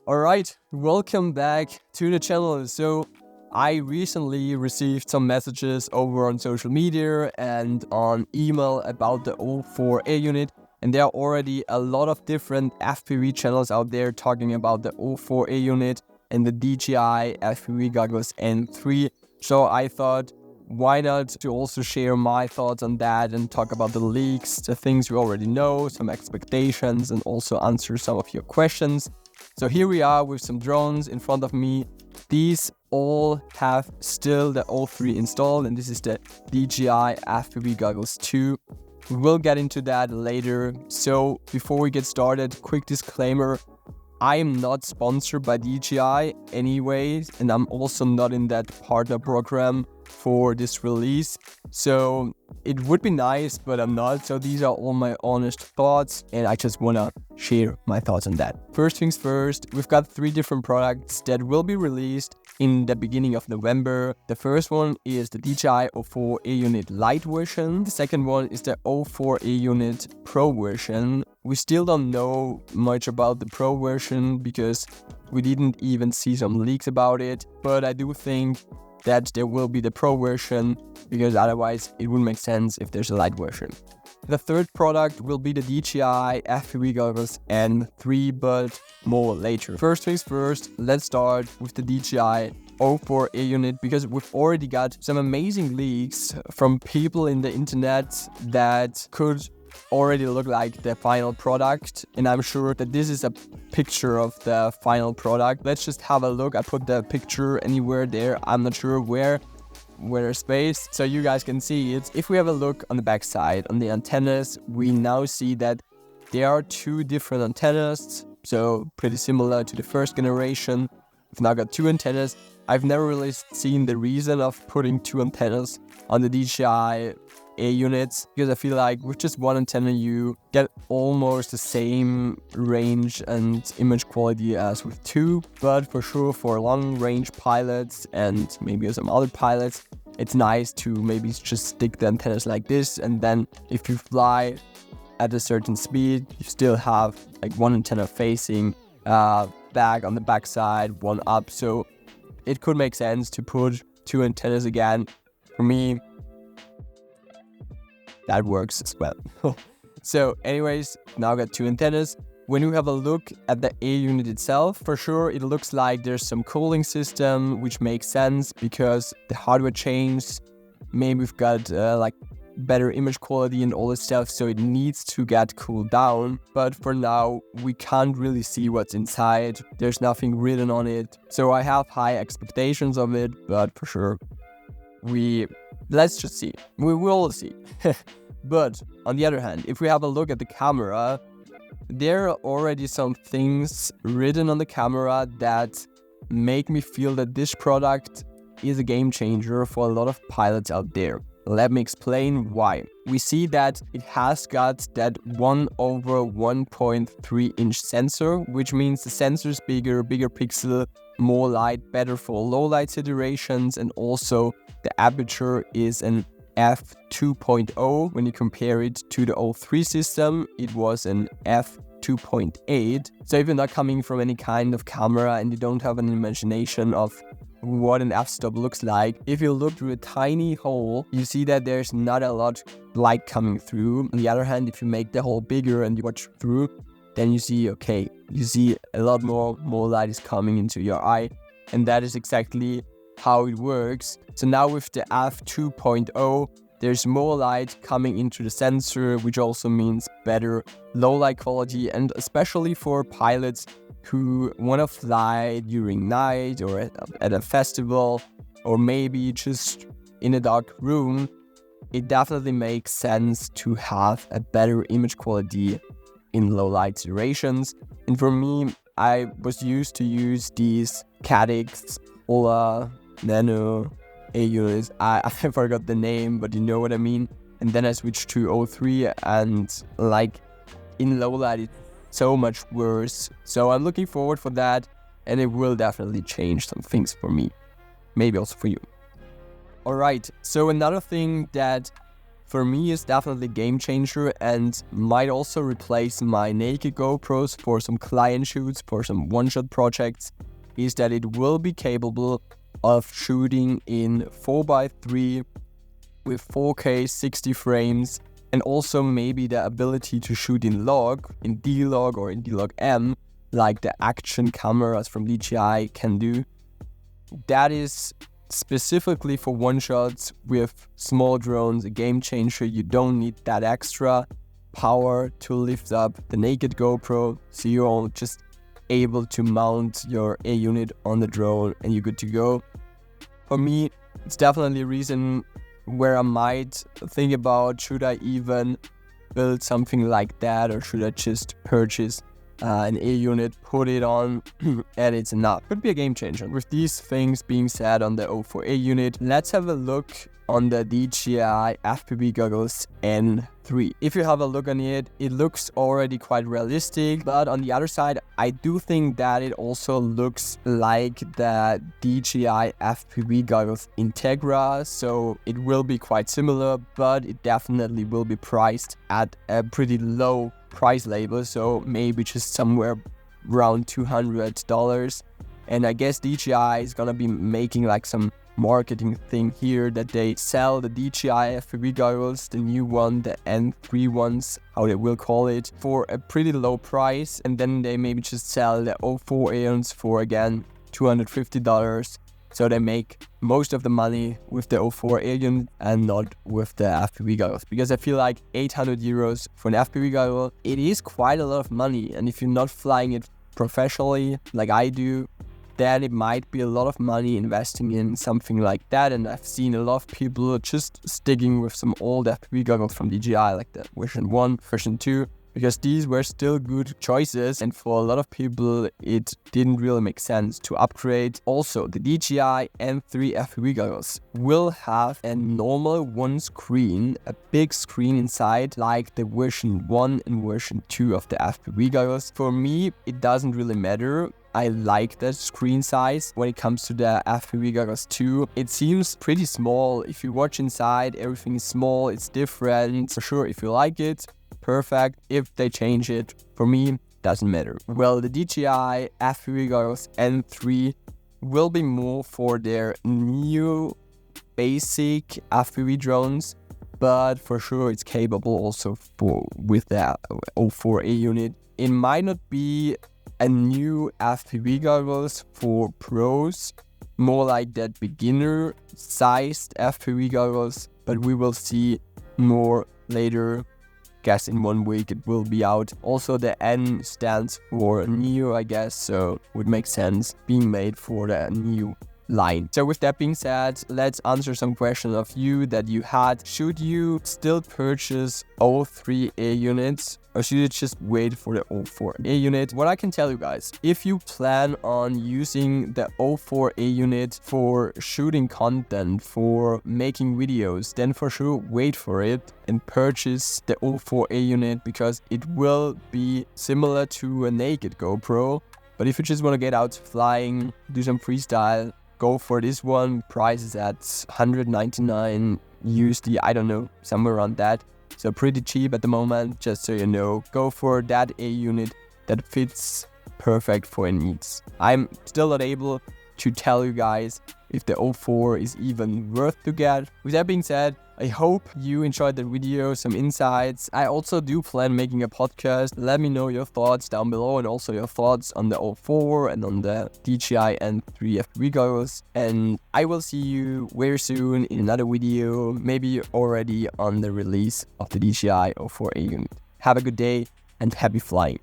Alright, welcome back to the channel. So I recently received some messages over on social media and on email about the O4A unit, and there are already a lot of different FPV channels out there talking about the O4A unit and the DJI FPV Goggles N3. So I thought, why not to also share my thoughts on that and talk about the leaks, the things we already know, some expectations, and also answer some of your questions. So here we are with some drones in front of me. These all have still the O3 installed, and this is the DJI FPV Goggles 2. We will get into that later. So before we get started, quick disclaimer. I am not sponsored by DJI anyways, and I'm also not in that partner program for this release. So it would be nice, but I'm not. So these are all my honest thoughts, and I just want to share my thoughts on that. First things first, we've got 3 different products that will be released in the beginning of November. The first one is the DJI O4A unit Lite version. The second one is the O4A unit Pro version. We still don't know much about the Pro version because we didn't even see some leaks about it, but I do think that there will be the Pro version because otherwise it wouldn't make sense if there's a Lite version. The third product will be the DJI FPV Goggles N3, but more later. First things first, let's start with the DJI O4A unit because we've already got some amazing leaks from people in the internet that could already look like the final product, and I'm sure that this is a picture of the final product. Let's just have a look. I put the picture anywhere there. I'm not sure where there's space, so you guys can see it. If we have a look on the back side, on the antennas, we now see that there are 2 different antennas, so pretty similar to the first generation. We've now got 2 antennas. I've never really seen the reason of putting 2 antennas on the DJI A units because I feel like with just 1 antenna you get almost the same range and image quality as with 2, but for sure for long range pilots and maybe some other pilots, it's nice to maybe just stick the antennas like this, and then if you fly at a certain speed you still have like 1 antenna facing back on the back side, 1 up, so it could make sense to put 2 antennas again. For me, that works as well. So anyways, now got 2 antennas. When you have a look at the A unit itself, for sure it looks like there's some cooling system, which makes sense because the hardware changed. Maybe we've got like better image quality and all this stuff, so it needs to get cooled down. But for now, we can't really see what's inside. There's nothing written on it. So I have high expectations of it, but for sure, let's just see. We will see. But on the other hand, if we have a look at the camera, there are already some things written on the camera that make me feel that this product is a game changer for a lot of pilots out there. Let me explain why. We see that it has got that 1/1.3 inch sensor, which means the sensor is bigger pixel, more light, better for low light situations, and also the aperture is an f2.0. When you compare it to the O3 system, it was an f2.8. So if you're not coming from any kind of camera and you don't have an imagination of what an f-stop looks like, if you look through a tiny hole, you see that there's not a lot light coming through. On the other hand, if you make the hole bigger and you watch through, then you see, okay, you see a lot more light is coming into your eye, and that is exactly how it works. So now with the f2.0, there's more light coming into the sensor, which also means better low light quality, and especially for pilots who want to fly during night or at a festival or maybe just in a dark room, it definitely makes sense to have a better image quality in low light situations. And for me, I was used to use these Cadix Ola Nano A units. I forgot the name, but you know what I mean. And then I switched to O3, and like in low light it's so much worse. So I'm looking forward for that, and it will definitely change some things for me, maybe also for you. Alright, so another thing that for me is definitely game changer and might also replace my naked GoPros for some client shoots, for some one-shot projects, is that it will be capable of shooting in 4x3 with 4K 60 frames, and also maybe the ability to shoot in log, in D-Log or in D-Log M, like the action cameras from DJI can do. That is specifically for one-shots with small drones, a game changer. You don't need that extra power to lift up the naked GoPro, so you're just able to mount your A unit on the drone and you're good to go. For me, it's definitely a reason where I might think about, should I even build something like that, or should I just purchase an A unit, put it on, and it's enough. Could be a game changer. With these things being said on the O4 A unit, let's have a look on the DJI FPV Goggles N3. If you have a look on it, it looks already quite realistic, but on the other side, I do think that it also looks like the DJI FPV Goggles Integra, so it will be quite similar, but it definitely will be priced at a pretty low price label, so maybe just somewhere around $200. And I guess DJI is gonna be making like some marketing thing here, that they sell the DJI FPV goggles, the new one, the N3 ones, how they will call it, for a pretty low price, and then they maybe just sell the O4 Aeons for again $250. So they make most of the money with the O4 Aeon and not with the FPV goggles, because I feel like 800 euros for an FPV goggle, it is quite a lot of money, and if you're not flying it professionally like I do, then it might be a lot of money investing in something like that. And I've seen a lot of people just sticking with some old FPV goggles from DJI, like the version 1, version 2, because these were still good choices, and for a lot of people it didn't really make sense to upgrade. Also, the DJI N3 FPV goggles will have a normal one screen, a big screen inside, like the version 1 and version 2 of the FPV goggles. For me, it doesn't really matter. I like that screen size. When it comes to the FPV Goggles 2, it seems pretty small. If you watch inside, everything is small, it's different. For sure, if you like it, perfect. If they change it, for me, doesn't matter. Well, the DJI FPV Goggles N3 will be more for their new basic FPV drones, but for sure it's capable also with the O4 A unit. It might not be a new FPV goggles for pros, more like that beginner sized FPV goggles, but we will see more later. Guess in 1 week it will be out. Also the N stands for Neo, I guess, so would make sense being made for the new line. So with that being said, let's answer some questions of you that you had. Should you still purchase O3A units, or should you just wait for the O4A unit? What I can tell you guys, if you plan on using the O4A unit for shooting content, for making videos, then for sure wait for it and purchase the O4A unit, because it will be similar to a naked GoPro. But if you just want to get out flying, do some freestyle, go for this one. Price is at 199 USD, I don't know, somewhere around that. So pretty cheap at the moment, just so you know. Go for that A unit that fits perfect for your needs. I'm still not able to tell you guys if the O4 is even worth to get. With that being said, I hope you enjoyed the video, some insights. I also do plan making a podcast. Let me know your thoughts down below, and also your thoughts on the O4 and on the DJI N3 FPV goggles. And I will see you very soon in another video, maybe already on the release of the DJI O4A unit. Have a good day and happy flying.